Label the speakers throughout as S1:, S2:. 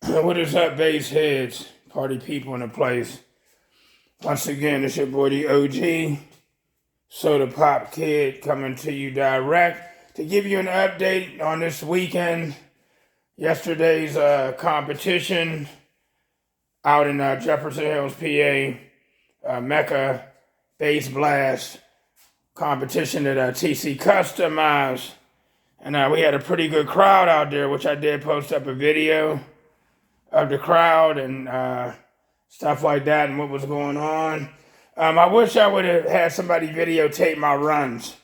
S1: What is up, bass heads, party people in the place? Once again, it's your boy, the OG, Soda Pop Kid, coming to you direct to give you an update on this weekend. Yesterday's competition out in Jefferson Hills, PA, Meca Bass Blast competition at TC Customized. And we had a pretty good crowd out there, which I did post up a video of the crowd and stuff like that and what was going on. I wish I would have had somebody videotape my runs.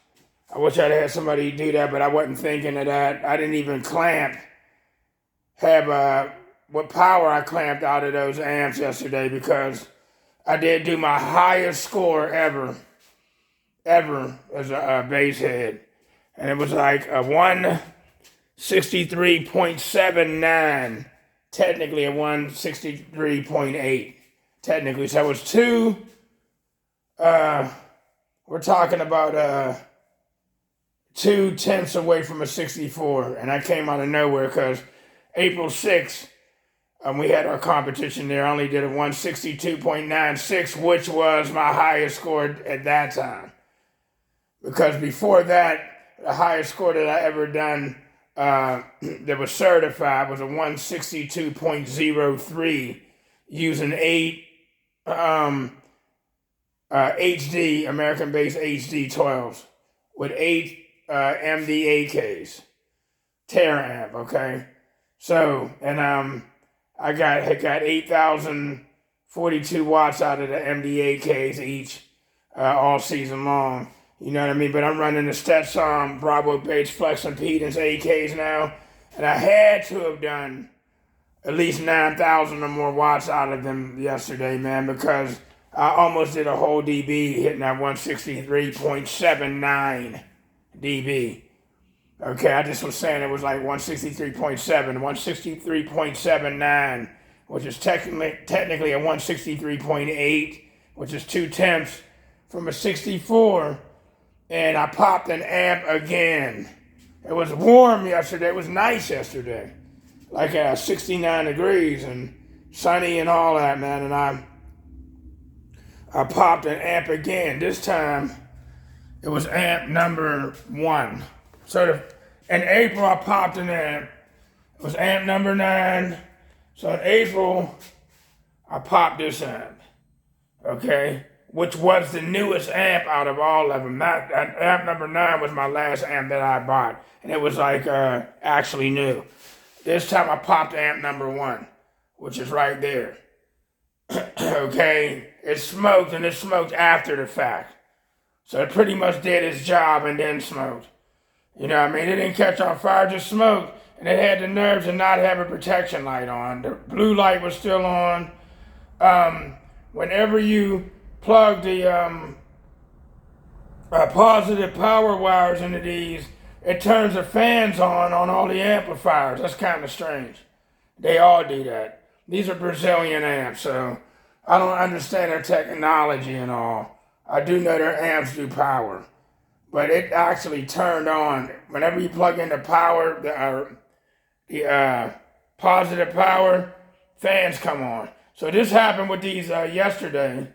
S1: I wish I'd had somebody do that, but I wasn't thinking of that. I didn't even have what power I clamped out of those amps yesterday, because I did do my highest score ever as a bass head. And it was like a 163.79. Technically a 163.8. Technically. So it was we're talking about 2/10 away from a 64. And I came out of nowhere because April 6th, we had our competition there. I only did a 162.96, which was my highest score at that time. Because before that, the highest score that I ever done that was certified was a 162.03 using 8 HD, American Bass HD 12s with 8 MDAKs, Terra amp, okay? So, and I got 8,042 watts out of the MDAKs each all season long. You know what I mean? But I'm running the Stetson Bravo Bass Flex Impedance AKs now. And I had to have done at least 9,000 or more watts out of them yesterday, man, because I almost did a whole dB hitting that 163.79 dB. Okay, I just was saying it was like 163.7, 163.79, which is technically a 163.8, which is 2/10 from a 64. And I popped an amp again. It was warm yesterday. It was nice yesterday. Like 69 degrees and sunny and all that, man. And I popped an amp again. This time, it was amp number 1. So in April, I popped an amp. It was amp number 9. So in April, I popped this amp. Okay? Which was the newest amp out of all of them. Amp number 9 was my last amp that I bought. And it was like actually new. This time I popped amp number 1, which is right there. Okay? It smoked, and it smoked after the fact. So it pretty much did its job and then smoked. You know what I mean? It didn't catch on fire, just smoked. And it had the nerve to not have a protection light on. The blue light was still on. Whenever you plug the positive power wires into these, it turns the fans on all the amplifiers. That's kind of strange. They all do that. These are Brazilian amps, so I don't understand their technology and all. I do know their amps do power, but it actually turned on. Whenever you plug in the power, the positive power, fans come on. So this happened with these yesterday.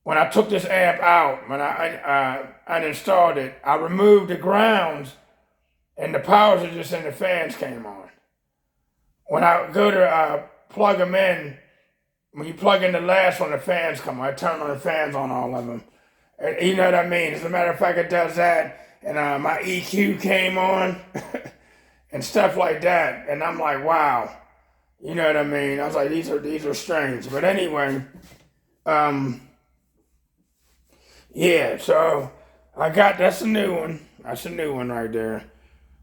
S1: When I took this amp out, when I uninstalled it, I removed the grounds, and the powers are just in the fans came on. When I go to plug them in, when you plug in the last one, the fans come on. I turn on the fans on all of them. And you know what I mean? As a matter of fact, it does that, and my EQ came on, and stuff like that. And I'm like, wow. You know what I mean? I was like, these are strange. But anyway, yeah, so that's a new one. That's a new one right there.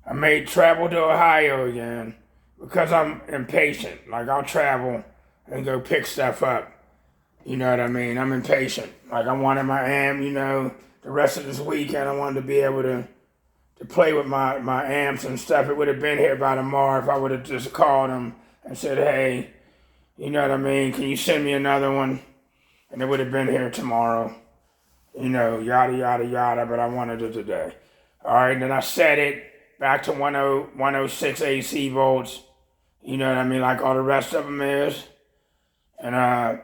S1: I may travel to Ohio again because I'm impatient. Like, I'll travel and go pick stuff up. You know what I mean? I'm impatient. Like, I wanted my amp, the rest of this weekend I wanted to be able to play with my amps and stuff. It would have been here by tomorrow if I would have just called them and said, hey, you know what I mean? Can you send me another one? And it would have been here tomorrow. Yada, yada, yada, but I wanted it today. All right, then I set it back to 106 AC volts. You know what I mean? Like all the rest of them is. And,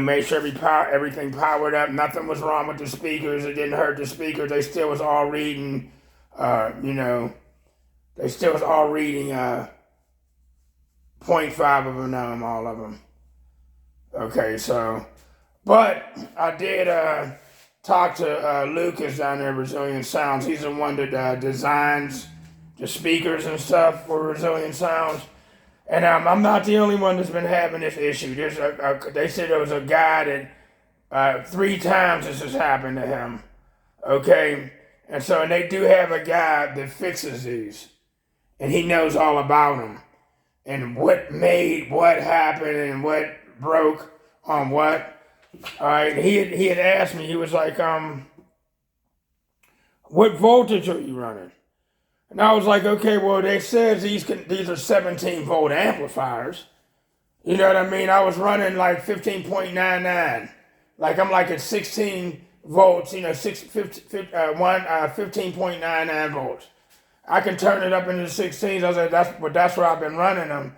S1: made sure everything powered up. Nothing was wrong with the speakers. It didn't hurt the speakers. They still was all reading, they still was all reading .5 of an ohm, all of them. Okay, so, but I did talk to Lucas down there at Resilient Sounds. He's the one that designs the speakers and stuff for Resilient Sounds. And I'm not the only one that's been having this issue. They said there was a guy that 3 times this has happened to him. Okay? And they do have a guy that fixes these. And he knows all about them. And what made what happened and what broke on what. All right, he had asked me, he was like, what voltage are you running? And I was like, okay, well, they said these are 17 volt amplifiers. You know what I mean? I was running like 15.99. Like I'm like at 16 volts, 15.99 volts. I can turn it up into the 16s. I was like, that's where I've been running them.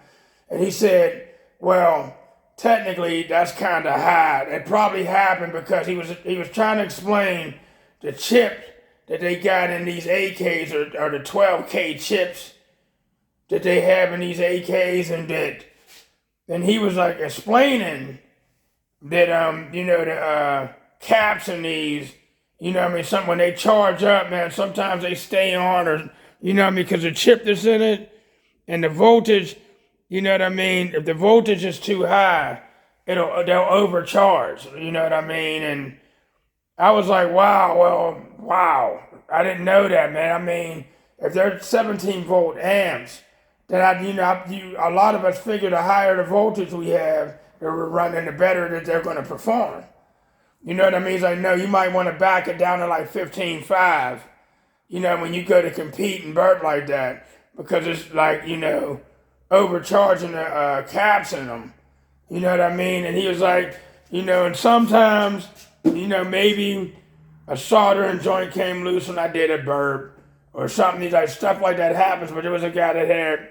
S1: And he said, well, technically that's kind of high. It probably happened because he was trying to explain the chip that they got in these AKs or the 12K chips that they have in these AKs, and he was like explaining that the caps in these, when they charge up, man, sometimes they stay on, or because the chip that's in it and the voltage, if the voltage is too high, they'll overcharge, and I was like, wow, I didn't know that, man. If they're 17 volt amps, then a lot of us figure the higher the voltage we have that we're running, the better that they're going to perform. You know what I mean? It's like, no, you might want to back it down to like 15.5, when you go to compete and burp like that, because it's like, overcharging the caps in them. You know what I mean? And he was like, and sometimes, maybe a soldering joint came loose when I did a burp or something. He's like, stuff like that happens, but there was a guy that had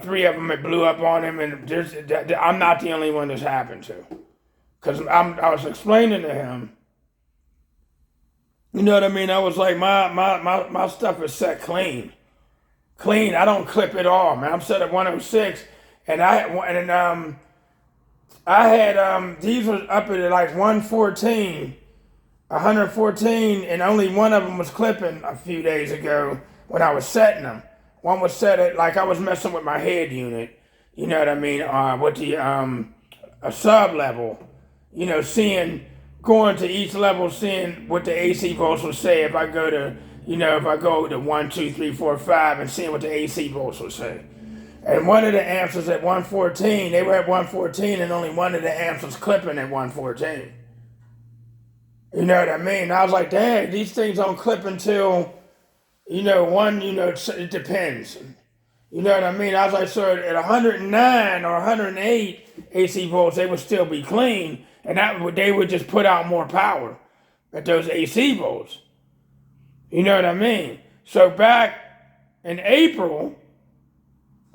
S1: 3 of them that blew up on him, and I'm not the only one that's happened to. Because I was explaining to him, you know what I mean? I was like, my stuff is set clean. Clean, I don't clip it all, man. I'm set at 106, and I had, these were up at like 114, and only one of them was clipping a few days ago when I was setting them. One was set at, like I was messing with my head unit, you know what I mean, with the a sub level, going to each level, seeing what the AC volts will say if I go to, if I go to 1, 2, 3, 4, 5, and seeing what the AC volts will say. And one of the amps was at 114. They were at 114, and only one of the amps was clipping at 114. You know what I mean? I was like, dang, these things don't clip until, it depends. You know what I mean? I was like, so at 109 or 108 AC volts, they would still be clean, and they would just put out more power at those AC volts. You know what I mean? So back in April,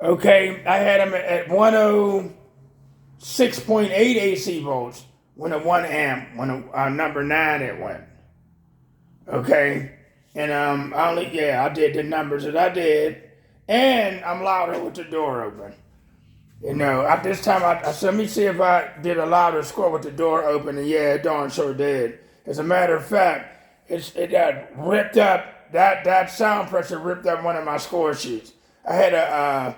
S1: okay, I had them at 106.8 AC volts when a 1 amp, when a number 9 it went. Okay? And I did the numbers that I did, and I'm louder with the door open. At this time, I said, let me see if I did a louder score with the door open, and yeah, it darn sure did. As a matter of fact, it ripped up, that sound pressure ripped up one of my score sheets. I had a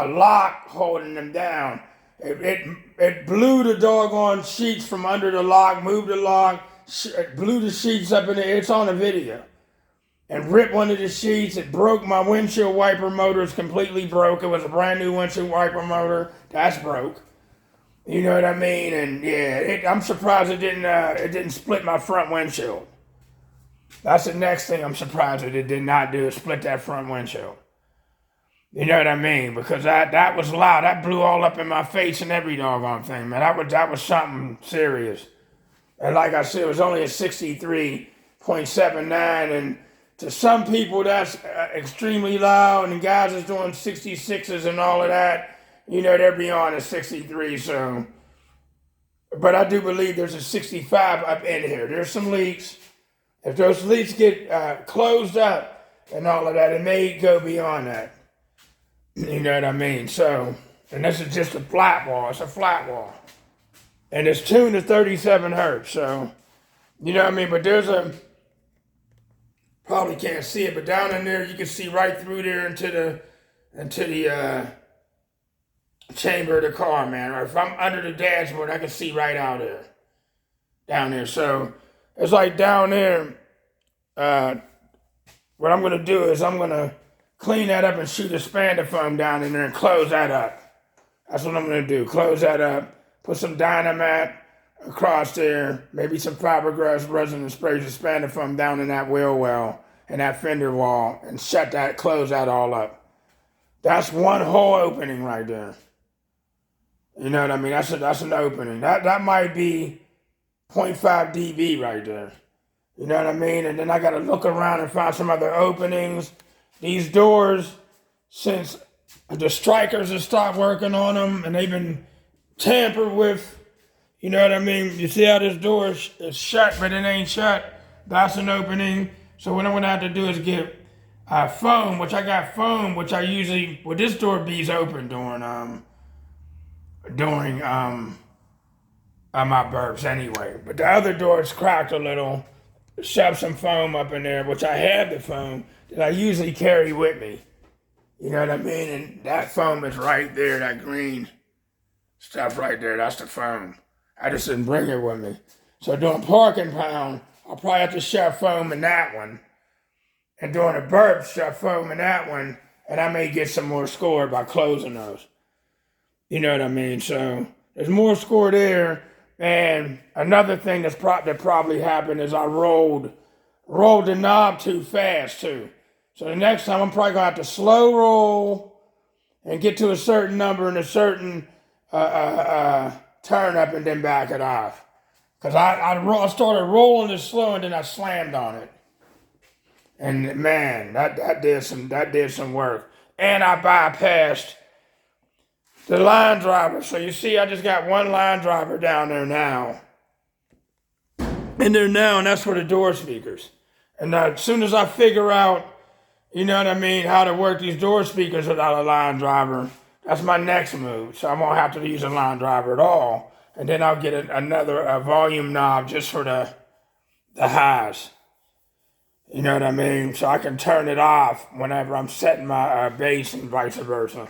S1: lock holding them down. It blew the doggone sheets from under the lock, moved the lock, blew the sheets up in the air. It's on the video. And ripped one of the sheets. It broke my windshield wiper motor. It's completely broke. It was a brand new windshield wiper motor. That's broke. You know what I mean? And yeah, I'm surprised it didn't split my front windshield. That's the next thing I'm surprised that it did not do, is split that front windshield. You know what I mean? Because that was loud. That blew all up in my face and every doggone thing, man. That was something serious. And like I said, it was only a 63.79, and to some people that's extremely loud, and guys is doing 66s and all of that, they're beyond a 63. So, but I do believe there's a 65 up in here. There's some leaks. If those leaks get closed up and all of that, it may go beyond that. You know what I mean? So, and this is just a flat wall. It's a flat wall. And it's tuned to 37 hertz. So, you know what I mean? But there's probably can't see it, but down in there, you can see right through there into the chamber of the car, man. Or if I'm under the dashboard, I can see right out there. Down there. So, it's like down there, what I'm going to do is I'm going to clean that up and shoot a expander foam down in there and close that up. That's what I'm going to do. Close that up. Put some Dynamat across there. Maybe some fiberglass resin and spray expander foam down in that wheel well and that fender wall and close that all up. That's one whole opening right there. You know what I mean? That's an opening. That might be 0.5 dB right there. You know what I mean? And then I got to look around and find some other openings. These doors, since the strikers have stopped working on them and they've been tampered with, you know what I mean? You see how this door is shut, but it ain't shut. That's an opening. So what I'm going to have to do is get foam, which I got foam, which I usually, well, this door bees open during my burps anyway. But the other door is cracked a little. Shove some foam up in there, which I have the foam that I usually carry with me. You know what I mean? And that foam is right there, that green stuff right there, that's the foam. I just didn't bring it with me. So doing parking pound, I'll probably have to shove foam in that one. And doing a burp, shove foam in that one, and I may get some more score by closing those. You know what I mean? So there's more score there. And another thing that probably happened is I rolled the knob too fast too. So the next time I'm probably gonna have to slow roll and get to a certain number and a certain turn up and then back it off. Cause I started rolling it slow and then I slammed on it. And man, that did some work. And I bypassed the line driver. So you see, I just got one line driver down there now. In there now, and that's for the door speakers. And as soon as I figure out, you know what I mean, how to work these door speakers without a line driver, that's my next move. So I won't have to use a line driver at all. And then I'll get another volume knob just for the highs. You know what I mean? So I can turn it off whenever I'm setting my bass and vice versa.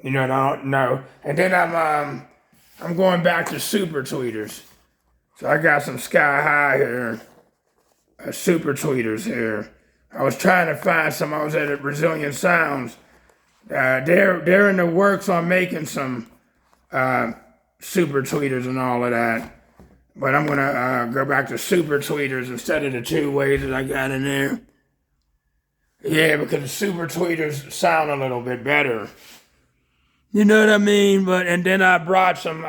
S1: You know, I don't know. And then I'm going back to super tweeters. So I got some Sky High here, super tweeters here. I was trying to find some. I was at Brazilian Sounds. They're in the works on making some super tweeters and all of that. But I'm gonna go back to super tweeters instead of the two ways that I got in there. Yeah, because the super tweeters sound a little bit better. You know what I mean? And then I brought some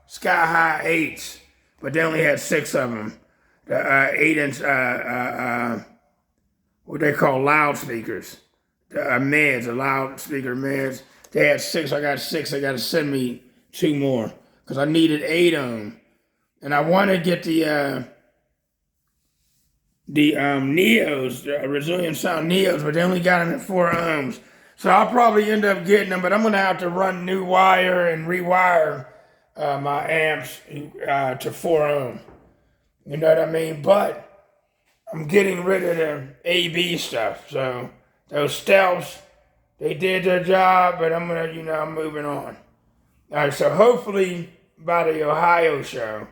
S1: Sky High 8s, but they only had 6 of them. The 8-inch, what they call loudspeakers. The mids, the loudspeaker mids. They had 6, I got 6. They got to send me 2 more because I needed 8 of them. And I want to get the Neos, the Brazilian Sound Neos, but they only got them at 4 ohms. So I'll probably end up getting them, but I'm going to have to run new wire and rewire my amps to 4 ohm. You know what I mean? But I'm getting rid of the AB stuff. So those stealths, they did their job, but I'm going to, I'm moving on. All right, so hopefully by the Ohio show,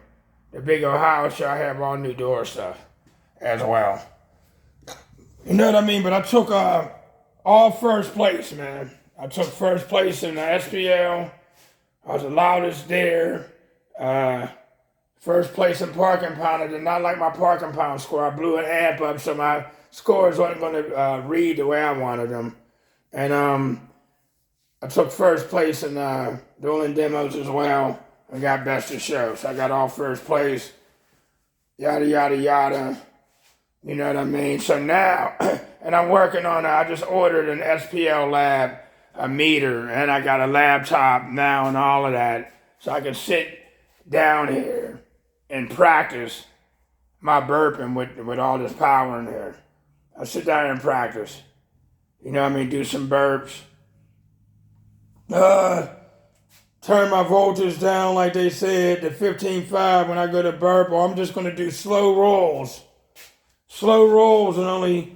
S1: the big Ohio show, I have all new door stuff as well. You know what I mean? But I took all first place, man. I took first place in the SPL. I was the loudest there. First place in parking pound. I did not like my parking pound score. I blew an amp up, so my scores wasn't going to read the way I wanted them. And I took first place in dueling demos as well. And got best of show. So I got all first place. Yada, yada, yada. You know what I mean? So now, and I'm working on, I just ordered an SPL lab, a meter, and I got a laptop now and all of that. So I can sit down here and practice my burping with all this power in there. I sit down and practice. You know what I mean? Do some burps. Turn my voltage down, like they said, to 15.5 when I go to burp, or I'm just going to do slow rolls. Slow rolls and only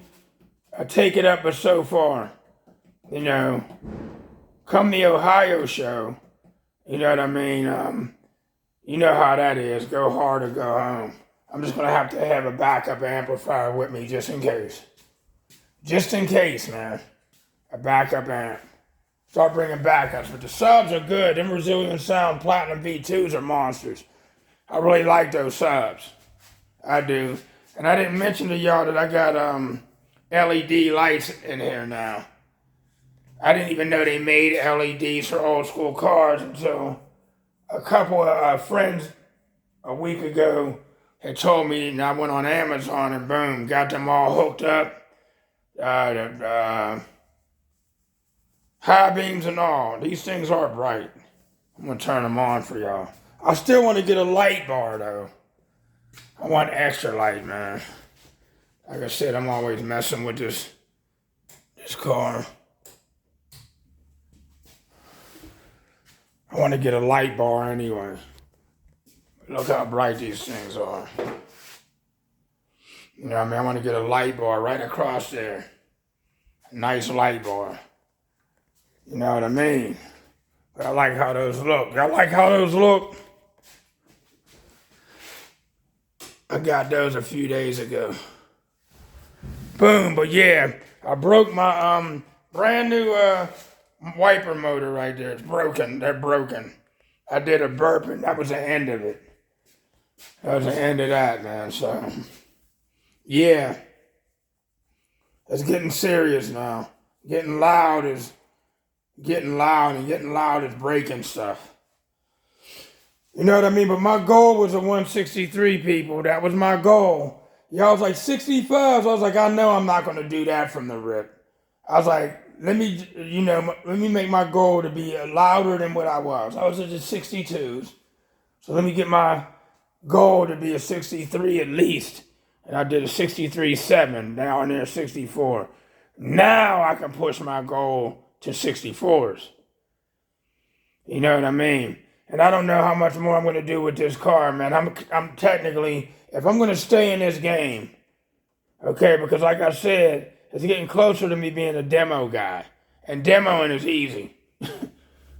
S1: take it up but so far. You know, come the Ohio show, you know what I mean? You know how that is. Go hard or go home. I'm just going to have a backup amplifier with me just in case. Just in case, man. A backup amp. Start bringing backups. But the subs are good. Them Brazilian Sound Platinum V2s are monsters. I really like those subs. I do. And I didn't mention to y'all that I got LED lights in here now. I didn't even know they made LEDs for old school cars until a couple of friends a week ago had told me, and I went on Amazon and boom, got them all hooked up. High beams and all. These things are bright. I'm going to turn them on for y'all. I still want to get a light bar though. I want extra light, man. Like I said, I'm always messing with this car. I want to get a light bar anyway. Look how bright these things are. You know what I mean? I want to get a light bar right across there. A nice light bar. You know what I mean? But I like how those look. Y'all like how those look? I got those a few days ago. Boom, but yeah, I broke my brand new wiper motor right there. It's broken. They're broken. I did a burp and that was the end of it. That was the end of that, man. So, yeah. It's getting serious now. Getting loud is breaking stuff. You know what I mean? But my goal was a 163, people. That was my goal. Y'all was like 65. So I was like, I know I'm not going to do that from the rip. I was like, let me make my goal to be louder than what I was. I was at the 62s. So let me get my goal to be a 63 at least. And I did a 63.7, down near 64. Now I can push my goal to 64s. You know what I mean? And I don't know how much more I'm going to do with this car, man. I'm technically, if I'm going to stay in this game, okay, because like I said, it's getting closer to me being a demo guy. And demoing is easy.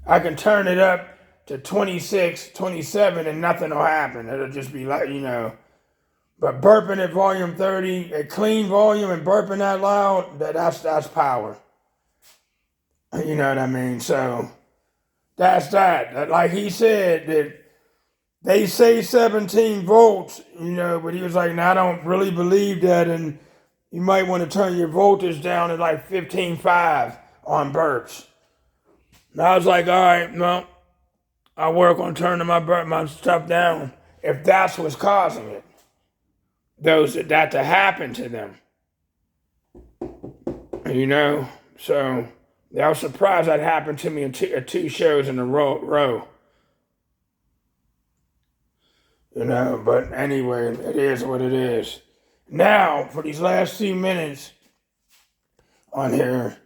S1: I can turn it up to 26, 27, and nothing will happen. It'll just be like, you know. But burping at volume 30, a clean volume and burping that loud, that's power. You know what I mean? So that's that. Like he said, that they say 17 volts, you know, but he was like, I don't really believe that, and you might want to turn your voltage down to like 15.5 on burps. And I was like, all right, no, I'll work on turning my stuff down if that's what's causing it. That to happen to them. You know? So I was surprised that happened to me in two shows in a row. You know, but anyway, it is what it is. Now, for these last few minutes on here,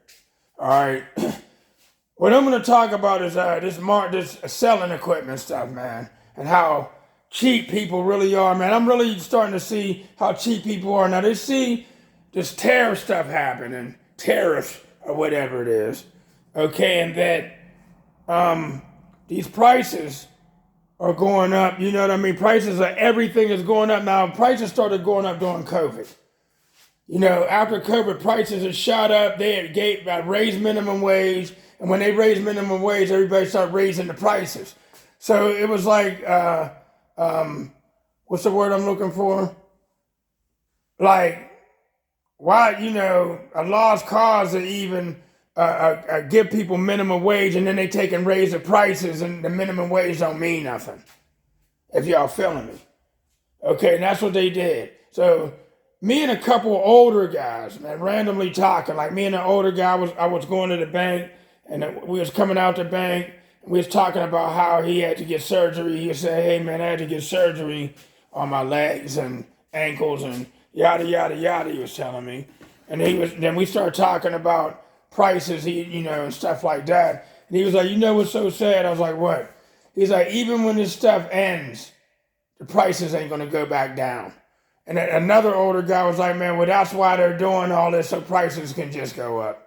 S1: all right, what I'm going to talk about is this selling equipment stuff, man, and how cheap people really are, man. I'm really starting to see how cheap people are. Now, they see this tariff stuff happening, tariffs or whatever it is, okay, and that these prices are going up, you know what I mean? Prices of everything is going up. Now, prices started going up during COVID. You know, after COVID, prices have shot up. They raised minimum wage, and when they raised minimum wage, everybody started raising the prices. So it was like, what's the word I'm looking for? Like, why, you know, a lost cause to even give people minimum wage, and then they take and raise the prices, and the minimum wage don't mean nothing. If y'all feeling me. Okay, and that's what they did. So me and a couple of older guys, man, randomly talking. Like me and an older guy I was going to the bank, and we was coming out the bank, and we was talking about how he had to get surgery. He said, "Hey man, I had to get surgery on my legs and ankles and yada yada yada." He was telling me, and then we started talking about prices, and stuff like that. And he was like, "You know what's so sad?" I was like, "What?" He's like, "Even when this stuff ends, the prices ain't gonna go back down." And another older guy was like, "Man, well, that's why they're doing all this, so prices can just go up."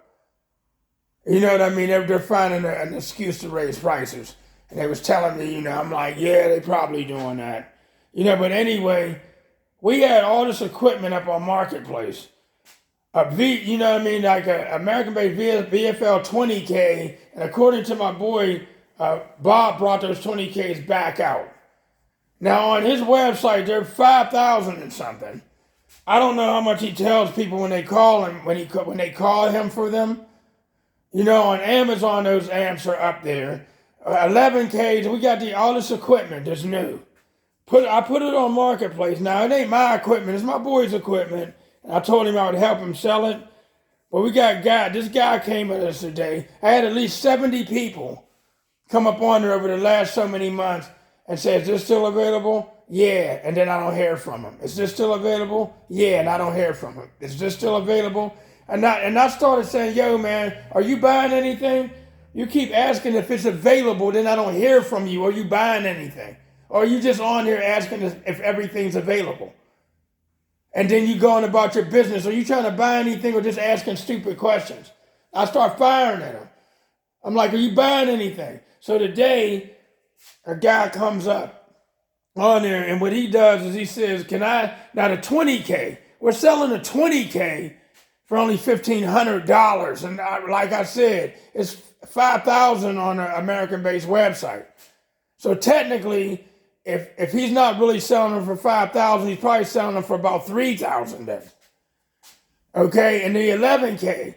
S1: You know what I mean? They're finding an excuse to raise prices. And they was telling me, I'm like, yeah, they probably doing that. But anyway, we had all this equipment up on Marketplace. You know what I mean? Like an American-based VFL 20K, and according to my boy, Bob brought those 20Ks back out. Now on his website, they're 5,000 and something. I don't know how much he tells people when they call him, when they call him for them. On Amazon, those amps are up there. 11Ks, we got all this equipment that's new. I put it on Marketplace. Now, it ain't my equipment, it's my boy's equipment. And I told him I would help him sell it. But this guy came with us today. I had at least 70 people come up on there over the last so many months and say, "Is this still available?" "Yeah," and then I don't hear from him. "Is this still available?" "Yeah," and I don't hear from him. "Is this still available?" And I started saying, "Yo, man, are you buying anything? You keep asking if it's available, then I don't hear from you. Are you buying anything? Or are you just on here asking if everything's available? And then you going about your business. Are you trying to buy anything or just asking stupid questions?" I start firing at him. I'm like, "Are you buying anything?" So today, a guy comes up on there, and what he does is he says, now the 20K, we're selling a 20K for only $1,500. And like I said, it's 5,000 on an American-based website. So technically, if he's not really selling them for 5,000, he's probably selling them for about 3,000 then. Okay, and the 11K,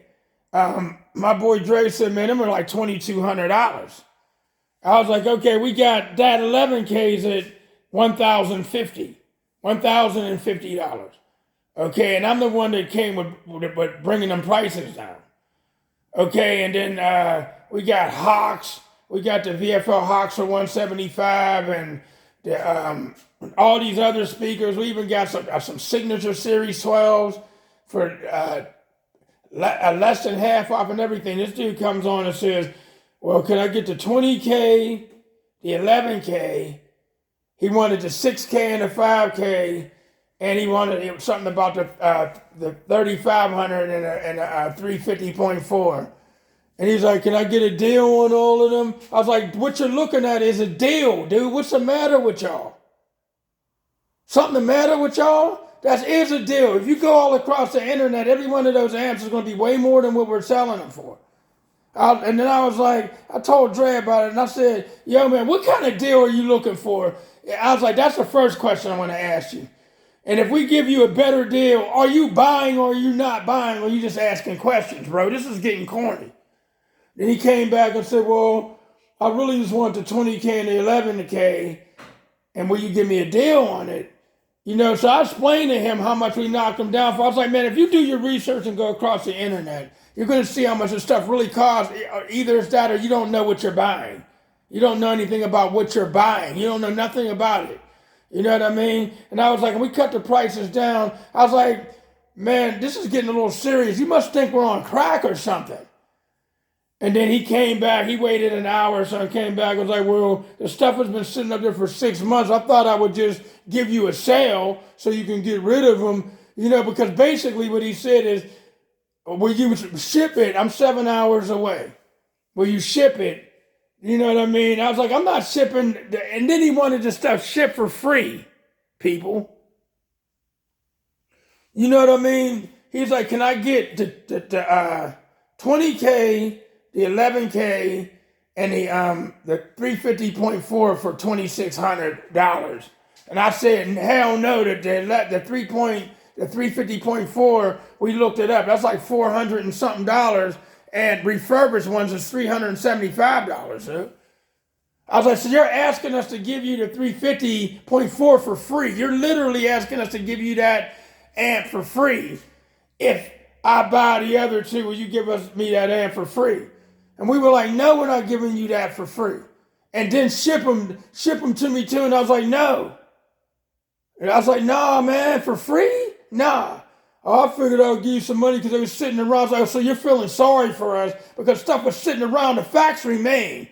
S1: my boy Dre said, "Man, them are like $2,200. I was like, "Okay, we got that 11Ks at $1,050. Okay, and I'm the one that came with bringing them prices down. Okay, and then we got Hawks. We got the VFL Hawks for $175, and all these other speakers. We even got some Signature Series 12s for less than half off and everything." This dude comes on and says, "Well, can I get the 20K, the 11K?" He wanted the 6K and the 5K, and he wanted something about the 3500 and a 350.4. And he's like, "Can I get a deal on all of them?" I was like, "What you're looking at is a deal, dude. What's the matter with y'all? Something the matter with y'all? That is a deal. If you go all across the internet, every one of those amps is going to be way more than what we're selling them for." And then I was like, I told Dre about it, and I said, "Yo, man, what kind of deal are you looking for?" I was like, "That's the first question I want to ask you. And if we give you a better deal, are you buying or are you not buying, or are you just asking questions, bro? This is getting corny." Then he came back and said, "Well, I really just want the 20K and the 11K, and will you give me a deal on it?" So I explained to him how much we knocked him down for. I was like, "Man, if you do your research and go across the internet, you're going to see how much this stuff really costs. Either it's that or you don't know what you're buying. You don't know anything about what you're buying. You don't know nothing about it. You know what I mean?" And I was like, and we cut the prices down. I was like, "Man, this is getting a little serious. You must think we're on crack or something." And then he came back. He waited an hour or so and came back. I was like, "Well, the stuff has been sitting up there for 6 months. I thought I would just give you a sale so you can get rid of them." Because basically what he said is, "Will you ship it? I'm 7 hours away. Will you ship it?" You know what I mean? I was like, "I'm not shipping." And then he wanted the stuff shipped for free, people. You know what I mean? He's like, "Can I get the 20K, the 11K, and the 350.4 for $2,600? And I said, "Hell no, the 350.4, we looked it up. That's like $400 and something dollars. And refurbished ones is $375. Huh? I was like, "So you're asking us to give you the 350.4 for free? You're literally asking us to give you that amp for free if I buy the other two. Will you give me that amp for free? And we were like, no, we're not giving you that for free. And then ship them to me too. And I was like, no. And I was like, nah, man, for free? Nah. I figured I'll give you some money because they were sitting around. I was like, oh, so you're feeling sorry for us because stuff was sitting around. The facts remain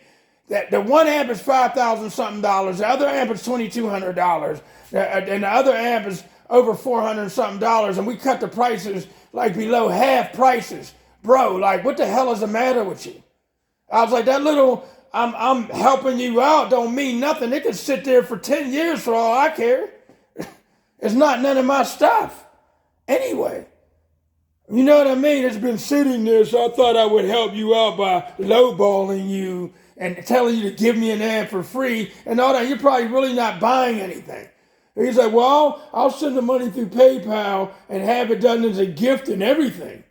S1: that the one amp is $5,000 something, the other amp is $2,200, and the other amp is over $400 something, and we cut the prices like below half prices. Bro, like, what the hell is the matter with you? I was like, that little, I'm helping you out don't mean nothing. It could sit there for 10 years for all I care. It's not none of my stuff. Anyway, you know what I mean? It's been sitting there, so I thought I would help you out by lowballing you and telling you to give me an amp for free and all that. You're probably really not buying anything. And he's like, well, I'll send the money through PayPal and have it done as a gift and everything.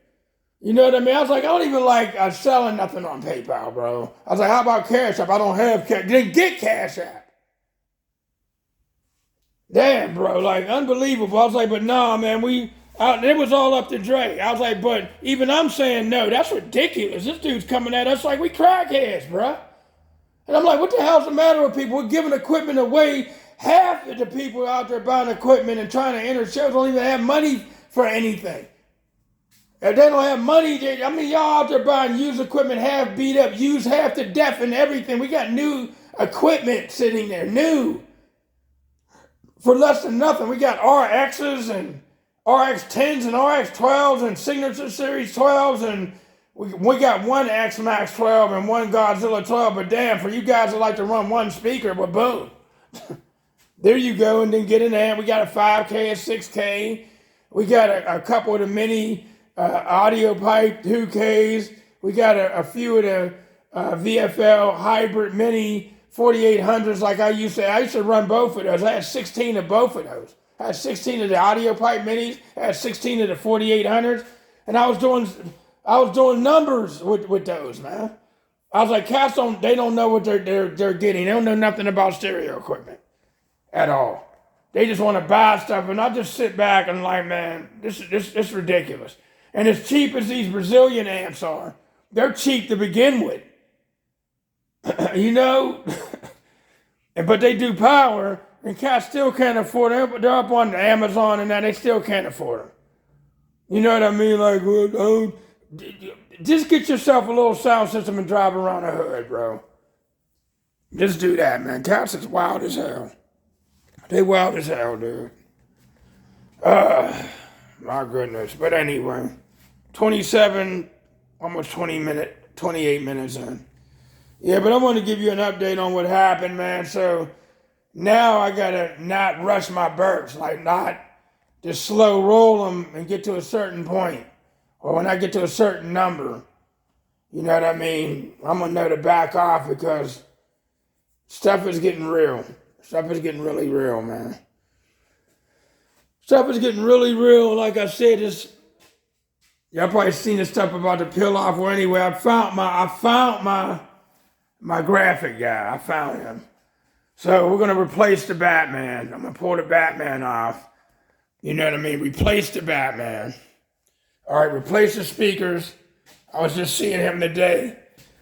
S1: You know what I mean? I was like, I don't even like selling nothing on PayPal, bro. I was like, how about Cash App? I don't have Cash. Then get Cash App. Damn, bro, like, unbelievable. I was like, but nah, man, it was all up to Dre. I was like, but even I'm saying no, that's ridiculous. This dude's coming at us like we crackheads, bro. And I'm like, what the hell's the matter with people? We're giving equipment away. Half of the people out there buying equipment and trying to enter shows don't even have money for anything. If they don't have money, y'all out there buying used equipment, half beat up, used half to death and everything. We got new equipment sitting there, new. For less than nothing. We got RXs and RX10s and RX12s and Signature Series 12s, and we got one X Max 12 and one Godzilla 12, but damn, for you guys that like to run one speaker, well, boom. There you go, and then get in there. We got a 5K, a 6K. We got a couple of the mini audio pipe 2Ks. We got a few of the VFL hybrid mini 4800s like I used to run both of those. I had 16 of both of those. I had 16 of the audio pipe minis. I had 16 of the 4800s. And I was doing numbers with those, man. I was like, cats they don't know what they're getting. They don't know nothing about stereo equipment at all. They just want to buy stuff, and I just sit back and like, man, this is ridiculous. And as cheap as these Brazilian amps are, they're cheap to begin with. You know, but they do power, and cats still can't afford them. They're up on Amazon and that, they still can't afford them. You know what I mean? Like, well, just get yourself a little sound system and drive around the hood, bro. Just do that, man. Cats is wild as hell. They wild as hell, dude. My goodness. But anyway, 27, almost 28 minutes in. Yeah, but I want to give you an update on what happened, man. So now I got to not rush my burps, like not just slow roll them and get to a certain point. Or when I get to a certain number, you know what I mean? I'm going to know to back off because stuff is getting real. Stuff is getting really real, man. Stuff is getting really real. Like I said, y'all probably seen the stuff about to peel off. Well, anyway, I found my graphic guy. I found him. So we're going to replace the Batman. I'm going to pull the Batman off. You know what I mean? Replace the Batman. All right, replace the speakers. I was just seeing him today.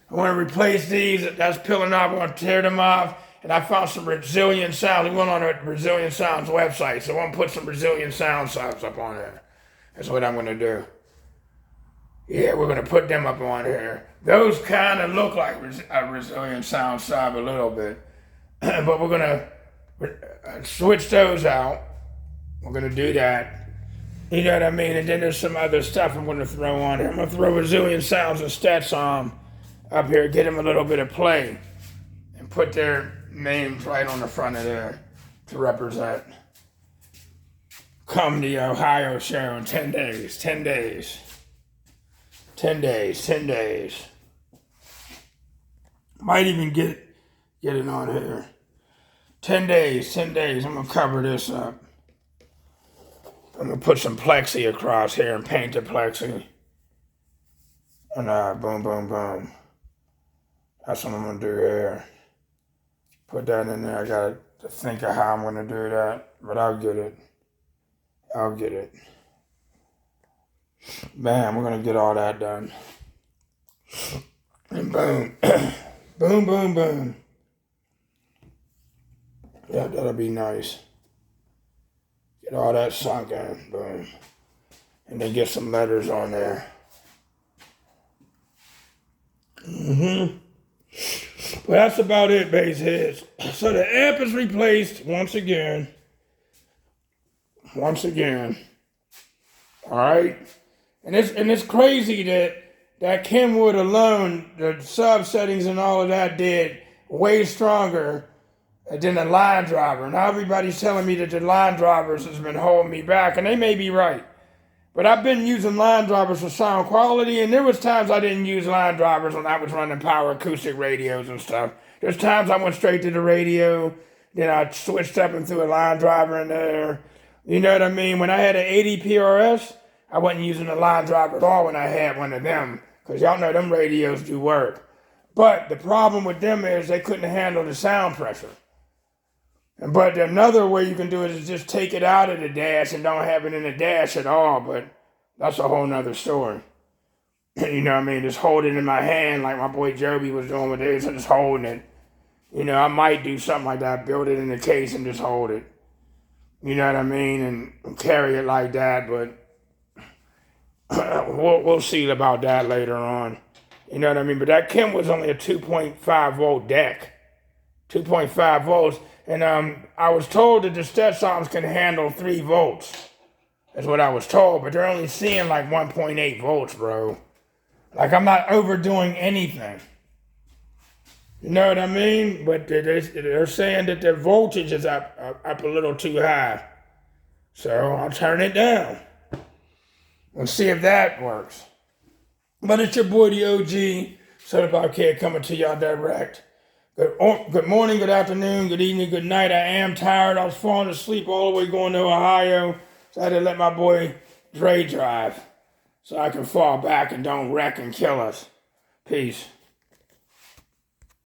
S1: I want to replace these. That's peeling off. I want to tear them off. And I found some Brazilian sounds. We went on a Brazilian Sounds website. So I want to put some Brazilian sound subs up on there. That's what I'm going to do. Yeah, we're going to put them up on here. Those kind of look like a Brazilian sound sub a little bit. But we're going to switch those out. We're going to do that. You know what I mean? And then there's some other stuff I'm going to throw on here. I'm going to throw Brazilian sounds and stats on up here. Get them a little bit of play. And put their names right on the front of there to represent. Come the Ohio show in 10 days. 10 days. 10 days, 10 days. Might even get it on here. 10 days, 10 days. I'm going to cover this up. I'm going to put some plexi across here and paint the plexi. And boom, boom, boom. That's what I'm going to do here. Put that in there. I got to think of how I'm going to do that. But I'll get it. I'll get it. Bam, we're gonna get all that done. And boom. Boom, boom, boom. Yeah, that'll be nice. Get all that sunk in. Boom. And then get some letters on there. But that's about it, base heads. So the amp is replaced once again. Once again. Alright? And it's crazy that Kenwood alone, the sub settings and all of that did way stronger than the line driver. Now everybody's telling me that the line drivers has been holding me back, and they may be right. But I've been using line drivers for sound quality, and there was times I didn't use line drivers when I was running power acoustic radios and stuff. There's times I went straight to the radio, then I switched up and threw a line driver in there. You know what I mean? When I had an 80 PRS, I wasn't using a line driver at all when I had one of them, because y'all know them radios do work. But the problem with them is they couldn't handle the sound pressure. But another way you can do it is just take it out of the dash and don't have it in the dash at all. But that's a whole nother story. You know what I mean? Just hold it in my hand like my boy Joby was doing with his, and just holding it. You know, I might do something like that, build it in the case and just hold it. You know what I mean? And carry it like that. But we'll see about that later on. You know what I mean? But that Kim was only a 2.5 volt deck. 2.5 volts. And I was told that the Stetsons can handle 3 volts. That's what I was told, but they're only seeing like 1.8 volts, bro. Like, I'm not overdoing anything. You know what I mean? But they're saying that the voltage is up a little too high. So I'll turn it down. We'll see if that works. But it's your boy, the OG, Certified Kid, coming to y'all direct. Good morning, good afternoon, good evening, good night. I am tired. I was falling asleep all the way going to Ohio. So I had to let my boy Dre drive so I can fall back and don't wreck and kill us. Peace.